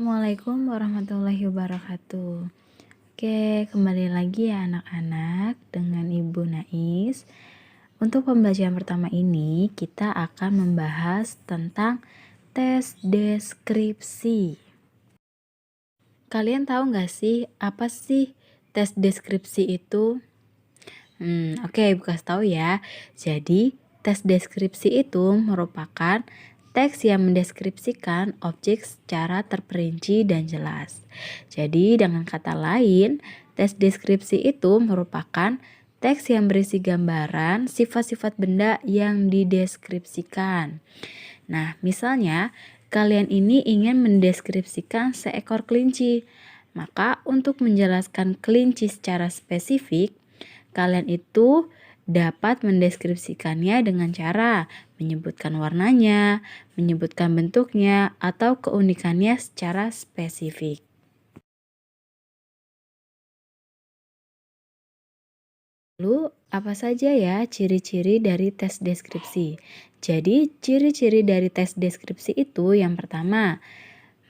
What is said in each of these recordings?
Assalamualaikum warahmatullahi wabarakatuh. Oke, kembali lagi ya anak-anak dengan Ibu Nais. Untuk pembelajaran pertama ini, kita akan membahas tentang tes deskripsi. Kalian tahu nggak sih, apa sih tes deskripsi itu? Oke, Ibu kasih tahu ya. Jadi, tes deskripsi itu merupakan teks yang mendeskripsikan objek secara terperinci dan jelas. Jadi, dengan kata lain, tes deskripsi itu merupakan teks yang berisi gambaran sifat-sifat benda yang dideskripsikan. Nah, misalnya kalian ini ingin mendeskripsikan seekor kelinci. Maka, untuk menjelaskan kelinci secara spesifik, kalian itu dapat mendeskripsikannya dengan cara menyebutkan warnanya, menyebutkan bentuknya, atau keunikannya secara spesifik. Lalu, apa saja ya ciri-ciri dari tes deskripsi? Jadi, ciri-ciri dari tes deskripsi itu yang pertama,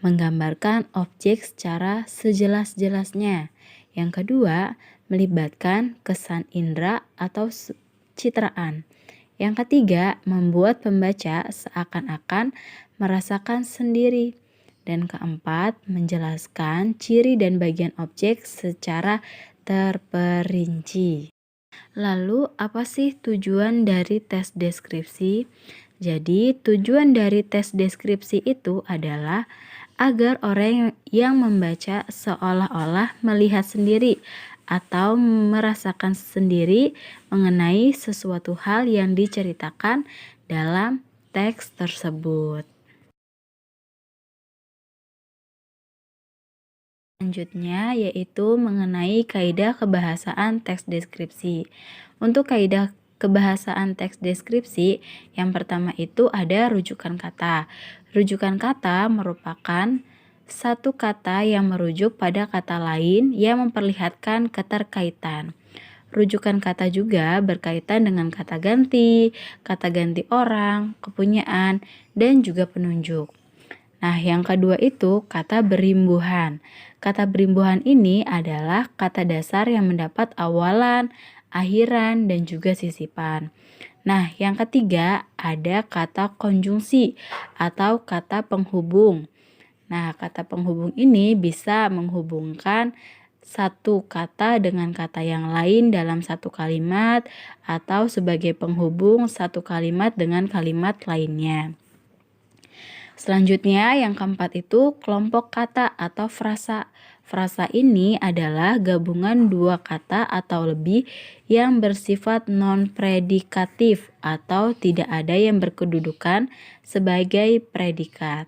menggambarkan objek secara sejelas-jelasnya. Yang kedua, melibatkan kesan indera atau citraan. Yang ketiga, membuat pembaca seakan-akan merasakan sendiri. Dan keempat, menjelaskan ciri dan bagian objek secara terperinci. Lalu, apa sih tujuan dari tes deskripsi? Jadi, tujuan dari tes deskripsi itu adalah agar orang yang membaca seolah-olah melihat sendiri atau merasakan sendiri mengenai sesuatu hal yang diceritakan dalam teks tersebut. Selanjutnya yaitu mengenai kaidah kebahasaan teks deskripsi. Untuk kaidah kebahasaan teks deskripsi, yang pertama itu ada rujukan kata. Rujukan kata merupakan satu kata yang merujuk pada kata lain yang memperlihatkan keterkaitan. Rujukan kata juga berkaitan dengan kata ganti orang, kepunyaan, dan juga penunjuk. Nah, yang kedua itu kata berimbuhan. Kata berimbuhan ini adalah kata dasar yang mendapat awalan, akhiran, dan juga sisipan. Nah, yang ketiga ada kata konjungsi atau kata penghubung. Nah, kata penghubung ini bisa menghubungkan satu kata dengan kata yang lain dalam satu kalimat atau sebagai penghubung satu kalimat dengan kalimat lainnya. Selanjutnya yang keempat itu kelompok kata atau frasa. Frasa ini adalah gabungan dua kata atau lebih yang bersifat non-predikatif atau tidak ada yang berkedudukan sebagai predikat.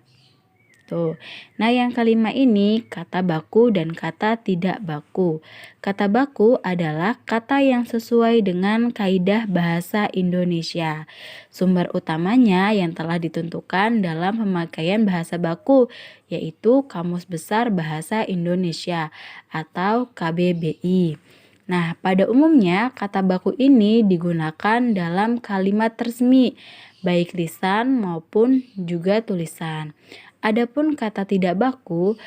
Nah, yang kelima ini kata baku dan kata tidak baku. Kata baku adalah kata yang sesuai dengan kaidah bahasa Indonesia. Sumber utamanya yang telah ditentukan dalam pemakaian bahasa baku, yaitu Kamus Besar Bahasa Indonesia atau KBBI. Nah, pada umumnya kata baku ini digunakan dalam kalimat resmi, baik lisan maupun juga tulisan. Adapun kata tidak baku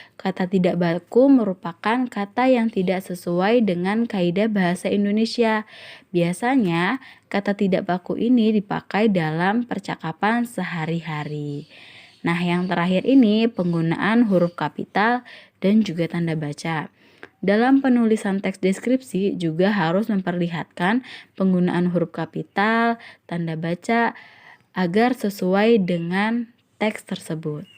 merupakan kata yang tidak sesuai dengan kaidah bahasa Indonesia. Biasanya, kata tidak baku ini dipakai dalam percakapan sehari-hari. Nah, yang terakhir ini penggunaan huruf kapital dan juga tanda baca. Dalam penulisan teks deskripsi juga harus memperlihatkan penggunaan huruf kapital, tanda baca agar sesuai dengan teks tersebut.